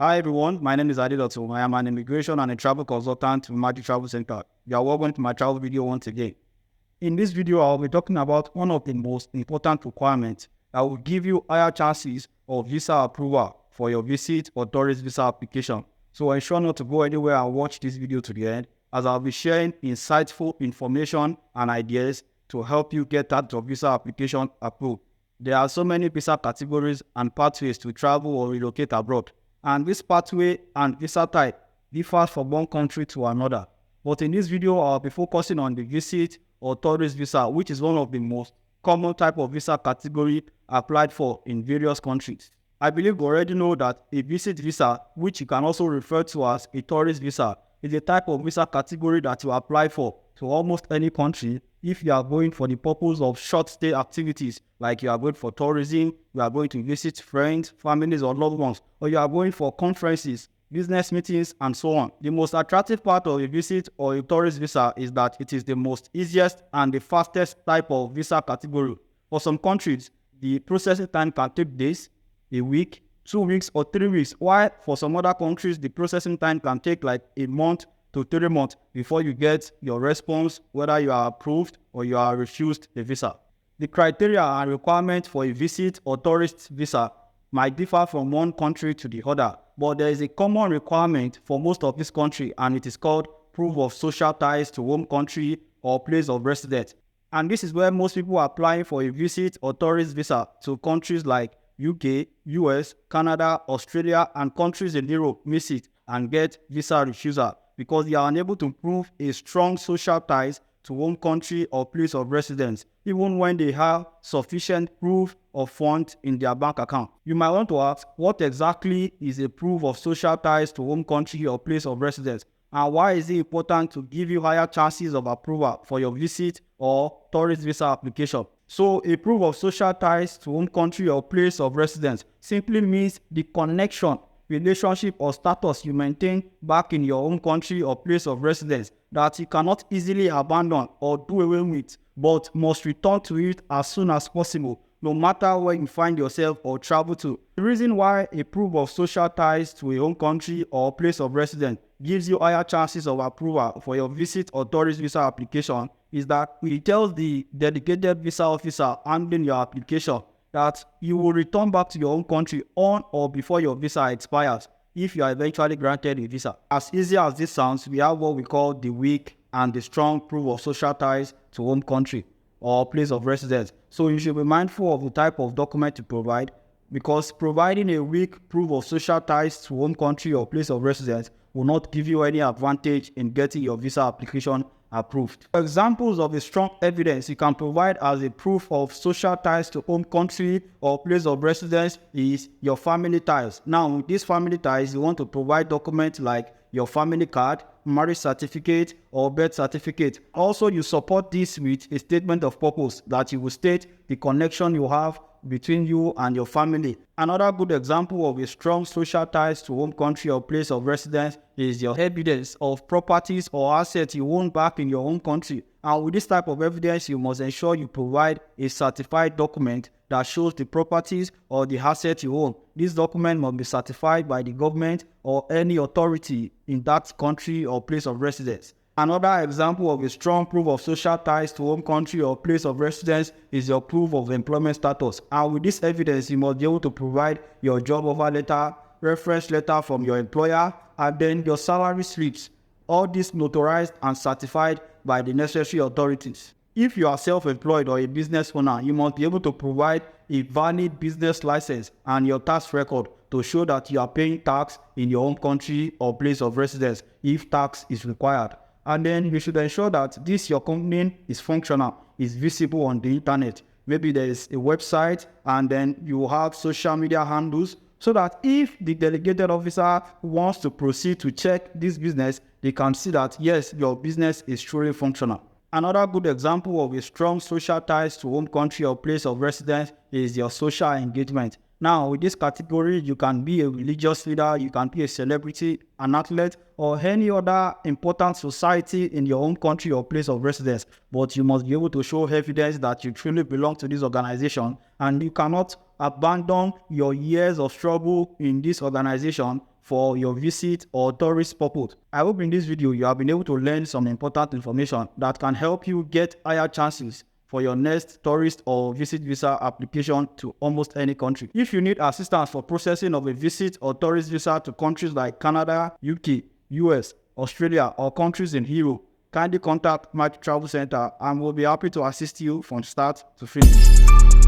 Hi everyone, my name is Adedotun. I am an immigration and a travel consultant with Magik Travel Center. You are welcome to my travel video once again. In this video, I'll be talking about one of the most important requirements that will give you higher chances of visa approval for your visit or tourist visa application. So ensure not to go anywhere and watch this video to the end, as I'll be sharing insightful information and ideas to help you get that your visa application approved. There are so many visa categories and pathways to travel or relocate abroad. And this pathway and visa type differs from one country to another. But in this video, I'll be focusing on the visit or tourist visa, which is one of the most common type of visa category applied for in various countries. I believe you already know that a visit visa, which you can also refer to as a tourist visa, is a type of visa category that you apply for to almost any country if you are going for the purpose of short stay activities, like you are going for tourism, you are going to visit friends, families or loved ones, or you are going for conferences, business meetings and so on. The most attractive part of a visit or a tourist visa is that it is the most easiest and the fastest type of visa category. For some countries, the processing time can take days, a week, 2 weeks or 3 weeks, while for some other countries, the processing time can take like a month to 3 months before you get your response, whether you are approved or you are refused the visa. The criteria and requirements for a visit or tourist visa might differ from one country to the other, but there is a common requirement for most of these countries, and it is called proof of social ties to home country or place of residence. And this is where most people are applying for a visit or tourist visa to countries like UK, US, Canada, Australia, and countries in Europe miss it and get visa refusal because they are unable to prove a strong social ties to home country or place of residence, even when they have sufficient proof of funds in their bank account. You might want to ask, what exactly is a proof of social ties to home country or place of residence? And why is it important to give you higher chances of approval for your visit or tourist visa application? So a proof of social ties to home country or place of residence simply means the connection, relationship or status you maintain back in your home country or place of residence that you cannot easily abandon or do away with, but must return to it as soon as possible, no matter where you find yourself or travel to. The reason why a proof of social ties to a home country or place of residence gives you higher chances of approval for your visit or tourist visa application is that it tells the dedicated visa officer handling your application that you will return back to your home country on or before your visa expires if you are eventually granted a visa. As easy as this sounds, we have what we call the weak and the strong proof of social ties to home country or place of residence. So you should be mindful of the type of document you provide, because providing a weak proof of social ties to home country or place of residence will not give you any advantage in getting your visa application approved. Examples of a strong evidence you can provide as a proof of social ties to home country or place of residence is your family ties. Now, with these family ties, you want to provide documents like your family card, marriage certificate, or birth certificate. Also, you support this with a statement of purpose that you will state the connection you have between you and your family. Another good example of a strong social ties to home country or place of residence is your evidence of properties or assets you own back in your home country. And with this type of evidence, you must ensure you provide a certified document that shows the properties or the assets you own. This document must be certified by the government or any authority in that country or place of residence. Another example of a strong proof of social ties to home country or place of residence is your proof of employment status. And with this evidence, you must be able to provide your job offer letter, reference letter from your employer, and then your salary slips. All this notarized and certified by the necessary authorities. If you are self-employed or a business owner, you must be able to provide a valid business license and your tax record to show that you are paying tax in your home country or place of residence if tax is required. And then you should ensure that your company is functional, is visible on the internet. Maybe there is a website and then you have social media handles, so that if the delegated officer wants to proceed to check this business, they can see that yes, your business is truly functional. Another good example of a strong social ties to home country or place of residence is your social engagement. Now, with this category, you can be a religious leader, you can be a celebrity, an athlete, or any other important society in your own country or place of residence. But you must be able to show evidence that you truly belong to this organization, and you cannot abandon your years of struggle in this organization for your visit or tourist purpose. I hope in this video you have been able to learn some important information that can help you get higher chances for your next tourist or visit visa application to almost any country. If you need assistance for processing of a visit or tourist visa to countries like Canada, UK, US, Australia, or countries in Europe, kindly contact Magik Travel Center and we'll be happy to assist you from start to finish.